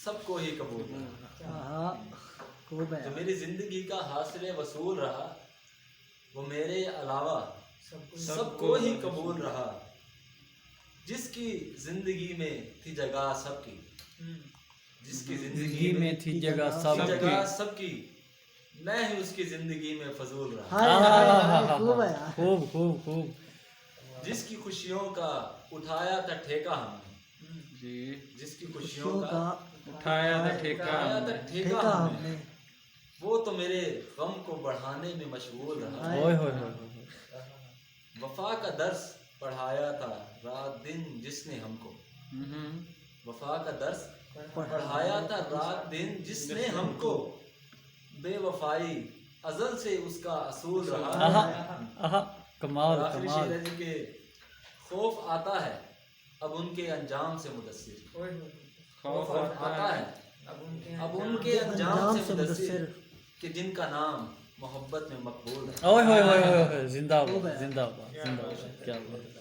सबको ही कबूल रहा। हाँ खूब है जो मेरी जिंदगी का हासिल वसूल रहा वो मेरे अलावा सबको ही कबूल रहा। जिसकी जिंदगी में थी जगह सबकी, जिसकी जिंदगी में थी जगह सबकी, मैं ही उसकी जिंदगी में फजूल रहा। हाय हाय हाय खूब है यार खूब खूब खूब। जिसकी खुशियों का उठाया था ठेका हमने, जी जिसकी खुशियों खुशियों का का उठाया था ठेका उठाया था हमने। ठेका ठेका हमने, हमने वो तो मेरे गम को बढ़ाने में मशगूल रहा। हाय ओए होए होए होए। वफा का दर्स पढ़ाया था रात दिन जिसने हमको, वफा का दर्स पढ़ाया था रात दिन जिसने हमको। बेवफाई अजल से उसका असूल रहा। आहा आहा कमाल और आखिरी कमाल। शेर है जी के खौफ आता है अब उनके अंजाम से मुदस्सिर, खौफ आता है अब उनके अंजाम से मुदस्सिर कि जिनका नाम मोहब्बत में मकबूल है। ओए होए होए होए, जिंदाबाद जिंदाबाद जिंदाबाद, क्या बात है।